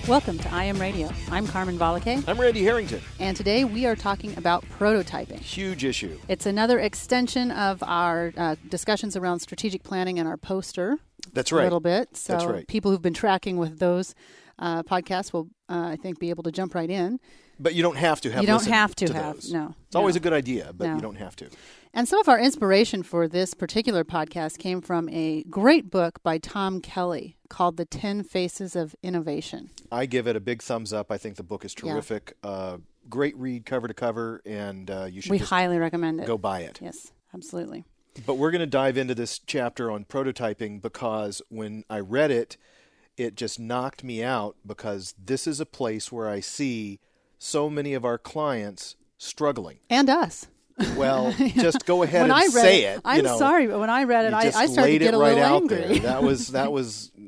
Welcome to IM Radio. I'm Carmen Valake. I'm Randy Harrington. And today we are talking about prototyping. Huge issue. It's another extension of our discussions around strategic planning and our poster. That's right. A little bit. So That's right. People who've been tracking with those podcasts will, I think, be able to jump right in. But you don't have to have. You don't have to those. No. It's always a good idea, but you don't have to. And some of our inspiration for this particular podcast came from a great book by Tom Kelly called The 10 Faces of Innovation. I give it a big thumbs up. I think the book is terrific. Great read cover to cover, and you should highly recommend it. Go buy it. Yes, absolutely. But we're going to dive into this chapter on prototyping because when I read it, it just knocked me out because this is a place where I see so many of our clients struggling. And us. Well, just go ahead and say it. I'm sorry, but when I read it, I started to get a little angry. That was.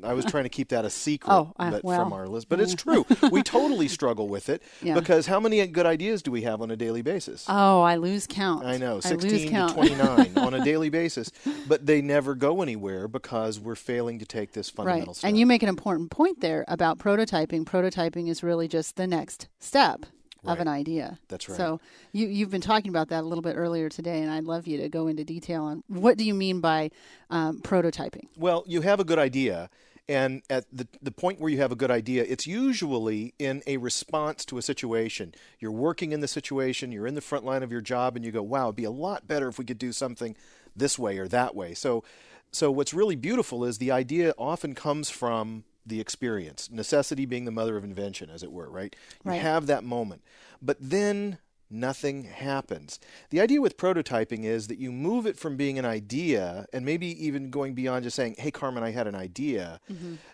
I was trying to keep that a secret from our list, but it's true. We totally struggle with it because how many good ideas do we have on a daily basis? Oh, I lose count. I know, 16 to 29 on a daily basis, but they never go anywhere because we're failing to take this fundamental step. And you make an important point there about prototyping. Prototyping is really just the next step of an idea. That's right. So you've been talking about that a little bit earlier today, and I'd love you to go into detail on what do you mean by prototyping? Well, you have a good idea, and at the point where you have a good idea, it's usually in a response to a situation. You're working in the situation, you're in the front line of your job, and you go, wow, it'd be a lot better if we could do something this way or that way. So what's really beautiful is the idea often comes from the experience, necessity being the mother of invention, as it were, right? You have that moment, but then nothing happens. The idea with prototyping is that you move it from being an idea and maybe even going beyond just saying, hey, Carmen, I had an idea,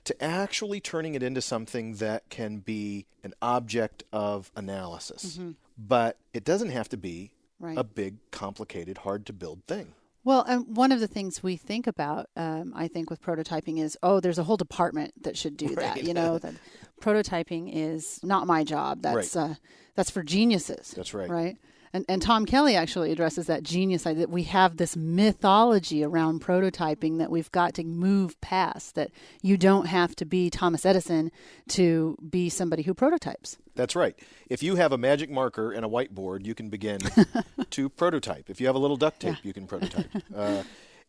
to actually turning it into something that can be an object of analysis. But it doesn't have to be a big, complicated, hard-to-build thing. Well, and one of the things we think about, I think, with prototyping is, there's a whole department that should do that. You know, that prototyping is not my job. That's for geniuses. That's right. Right. And Tom Kelly actually addresses that genius idea that we have this mythology around prototyping that we've got to move past, that you don't have to be Thomas Edison to be somebody who prototypes. That's right. If you have a magic marker and a whiteboard, you can begin to prototype. If you have a little duct tape, you can prototype.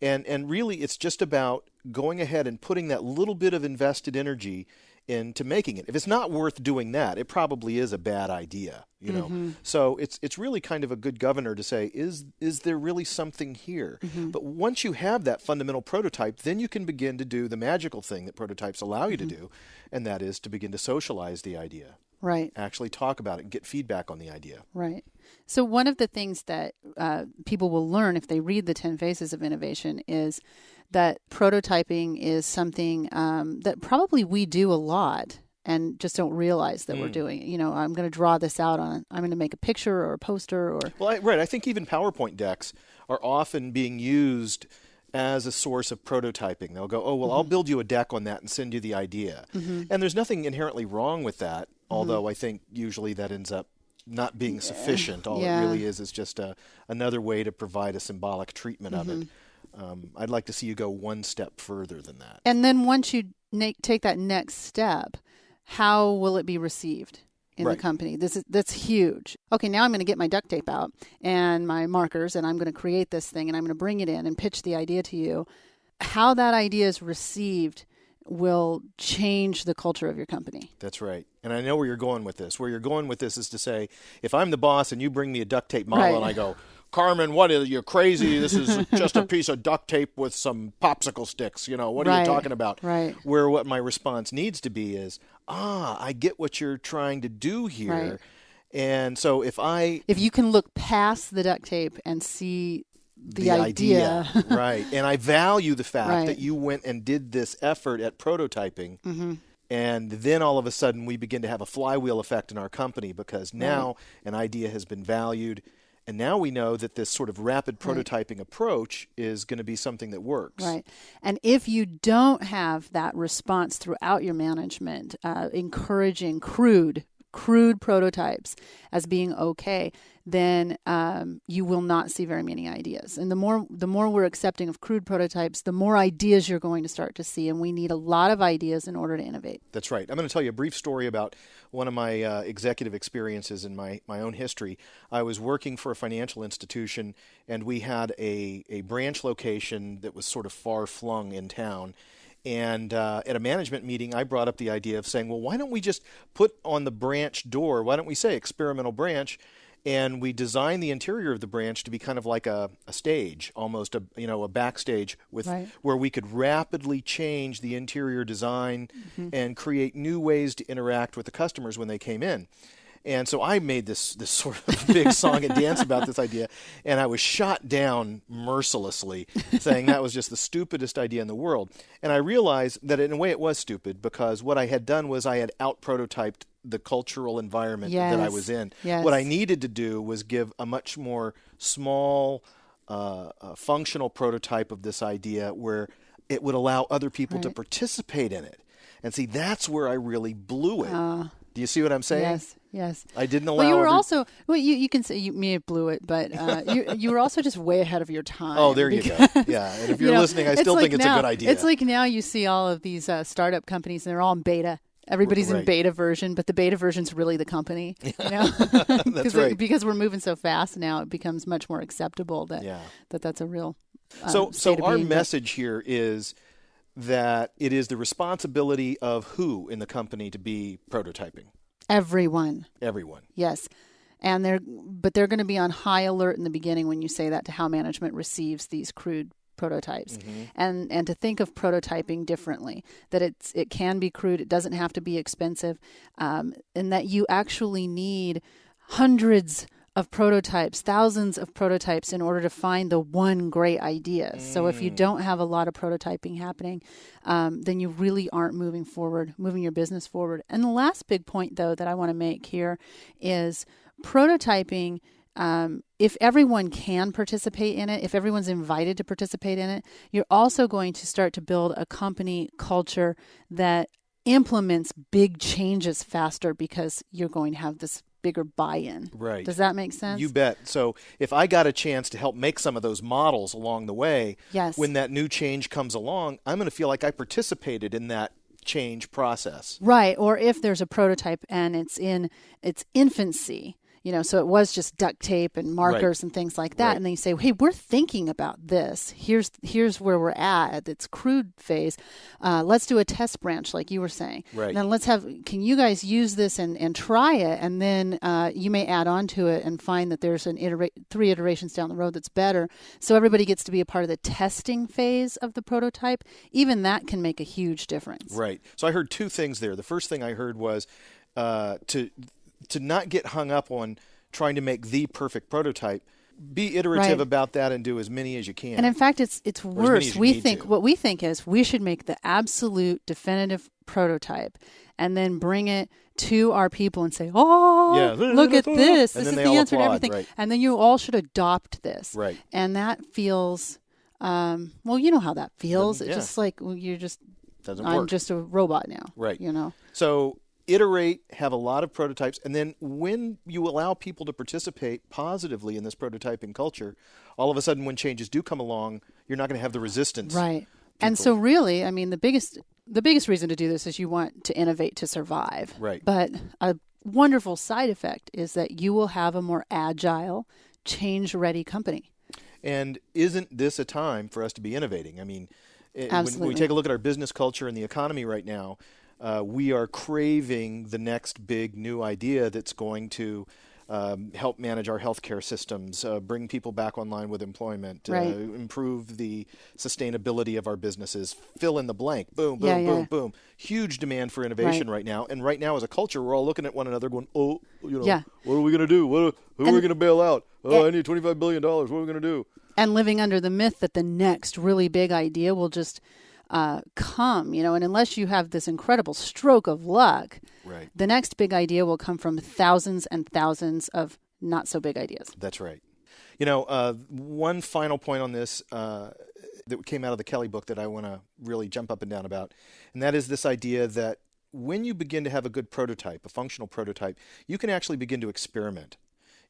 And really, it's just about going ahead and putting that little bit of invested energy into making it. If it's not worth doing that, it probably is a bad idea, you know. So it's really kind of a good governor to say, is there really something here? But once you have that fundamental prototype, then you can begin to do the magical thing that prototypes allow you to do, and that is to begin to socialize the idea. Right. Actually talk about it and get feedback on the idea. Right. So one of the things that people will learn if they read the 10 Faces of Innovation is that prototyping is something that probably we do a lot and just don't realize that we're doing it. You know, I'm going to draw this out I'm going to make a picture or a poster or... Well, I think even PowerPoint decks are often being used as a source of prototyping. They'll go, I'll build you a deck on that and send you the idea. And there's nothing inherently wrong with that, although I think usually that ends up not being sufficient. All it really is just another way to provide a symbolic treatment of it. I'd like to see you go one step further than that. And then once you take that next step, how will it be received in the company? That's huge. Okay, now I'm going to get my duct tape out and my markers, and I'm going to create this thing, and I'm going to bring it in and pitch the idea to you. How that idea is received will change the culture of your company. That's right. And I know where you're going with this. Where you're going with this is to say, if I'm the boss and you bring me a duct tape model and I go, Carmen, what is you crazy? This is just a piece of duct tape with some popsicle sticks. You know, what are you talking about? Right. Where what my response needs to be is, I get what you're trying to do here. Right. And so if you can look past the duct tape and see the idea. Right. And I value the fact that you went and did this effort at prototyping. And then all of a sudden we begin to have a flywheel effect in our company because now an idea has been valued. And now we know that this sort of rapid prototyping approach is going to be something that works. Right. And if you don't have that response throughout your management, encouraging crude crude prototypes as being okay, then you will not see very many ideas. And the more we're accepting of crude prototypes, the more ideas you're going to start to see. And we need a lot of ideas in order to innovate. That's right. I'm going to tell you a brief story about one of my executive experiences in my own history. I was working for a financial institution, and we had a branch location that was sort of far-flung in town. And at a management meeting, I brought up the idea of saying, well, why don't we just put on the branch door, why don't we say experimental branch? And we designed the interior of the branch to be kind of like a stage, almost a backstage with where we could rapidly change the interior design and create new ways to interact with the customers when they came in. And so I made this sort of big song and dance about this idea, and I was shot down mercilessly, saying that was just the stupidest idea in the world. And I realized that in a way it was stupid, because what I had done was I had out-prototyped the cultural environment that I was in. Yes. What I needed to do was give a much more small, functional prototype of this idea where it would allow other people to participate in it. And see, that's where I really blew it. Do you see what I'm saying? Yes. I didn't allow. Well, you were also. Well, you can say you may have blew it, but you were also just way ahead of your time. Oh, there you go. Yeah, and if you're listening, I still think it's a good idea. It's like now you see all of these startup companies, and they're all in beta. Everybody's in beta version, but the beta version's really the company. That's right. Because we're moving so fast now, it becomes much more acceptable that's a real. So our message here is that it is the responsibility of who in the company to be prototyping? Everyone. Yes. And they're going to be on high alert in the beginning when you say that to how management receives these crude prototypes, and to think of prototyping differently, that it can be crude, it doesn't have to be expensive, and that you actually need hundreds of prototypes, thousands of prototypes in order to find the one great idea. So if you don't have a lot of prototyping happening, then you really aren't moving your business forward. And the last big point, though, that I want to make here is prototyping. If everyone can participate in it, if everyone's invited to participate in it, you're also going to start to build a company culture that implements big changes faster, because you're going to have this bigger buy-in. Right. Does that make sense? You bet. So if I got a chance to help make some of those models along the way, when that new change comes along, I'm going to feel like I participated in that change process. Right. Or if there's a prototype and it's in its infancy, so it was just duct tape and markers and things like that. And then you say, hey, we're thinking about this. Here's where we're at its crude phase. Let's do a test branch, like you were saying. Right. And then can you guys use this and try it? And then you may add on to it and find that there's 3 iterations down the road that's better. So everybody gets to be a part of the testing phase of the prototype. Even that can make a huge difference. Right. So I heard 2 things there. The first thing I heard was to not get hung up on trying to make the perfect prototype. Be iterative about that and do as many as you can. And in fact, it's worse. What we think is we should make the absolute definitive prototype and then bring it to our people and say, look at this. This is the answer to everything. Right. And then you all should adopt this. Right. And that feels, you know how that feels. It's just like, I'm just a robot now. Right. So iterate, have a lot of prototypes, and then when you allow people to participate positively in this prototyping culture, all of a sudden when changes do come along, you're not going to have the resistance. Right. And so really, I mean, the biggest reason to do this is you want to innovate to survive. Right. But a wonderful side effect is that you will have a more agile, change-ready company. And isn't this a time for us to be innovating? I mean, Absolutely. When we take a look at our business culture and the economy right now, we are craving the next big new idea that's going to help manage our healthcare systems, bring people back online with employment, improve the sustainability of our businesses, fill in the blank, boom, boom, boom, boom. Huge demand for innovation right now. And right now as a culture, we're all looking at one another going, what are we going to do? Who are we going to bail out? I need $25 billion. What are we going to do? And living under the myth that the next really big idea will just come, and unless you have this incredible stroke of luck, the next big idea will come from thousands and thousands of not so big ideas. That's right. One final point on this that came out of the Kelly book that I want to really jump up and down about, and that is this idea that when you begin to have a good prototype, a functional prototype, you can actually begin to experiment.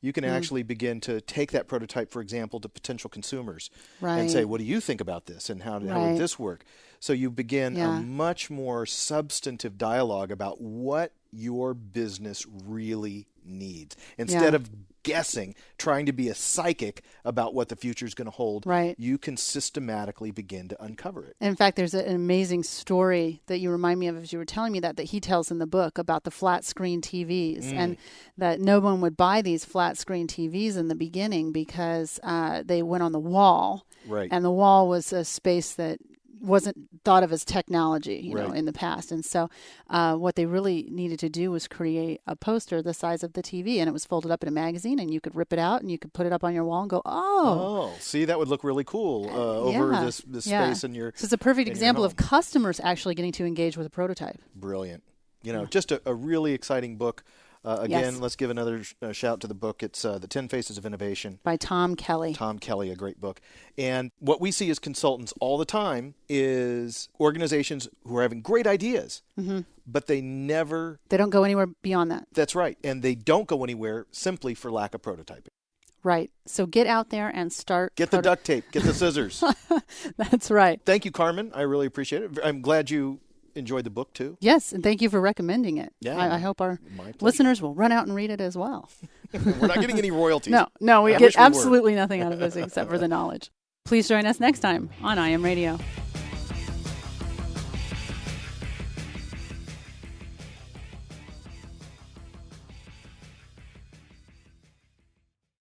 You can actually begin to take that prototype, for example, to potential consumers and say, what do you think about this and how would this work? So you begin a much more substantive dialogue about what your business really needs instead of guessing, trying to be a psychic about what the future is going to hold. You can systematically begin to uncover it. In fact, there's an amazing story that you remind me of as you were telling me that he tells in the book about the flat screen TVs and that no one would buy these flat screen TVs in the beginning because they went on the wall. And the wall was a space that wasn't thought of as technology, you know, in the past. And so what they really needed to do was create a poster the size of the TV, and it was folded up in a magazine, and you could rip it out and you could put it up on your wall and go, see, that would look really cool over this space in your. So it's a perfect example of customers actually getting to engage with a prototype. Brilliant. You know, just a really exciting book. Again, let's give another shout to the book. It's The 10 Faces of Innovation. By Tom Kelly. Tom Kelly, a great book. And what we see as consultants all the time is organizations who are having great ideas, but they don't go anywhere beyond that. That's right. And they don't go anywhere simply for lack of prototyping. Right. So get out there and start. Get the duct tape. Get the scissors. That's right. Thank you, Carmen. I really appreciate it. I'm glad you enjoyed the book too. Yes, and thank you for recommending it. I hope our listeners will run out and read it as well. We're not getting any royalties. No, we get absolutely nothing out of this except for the knowledge. Please join us next time on IM Radio.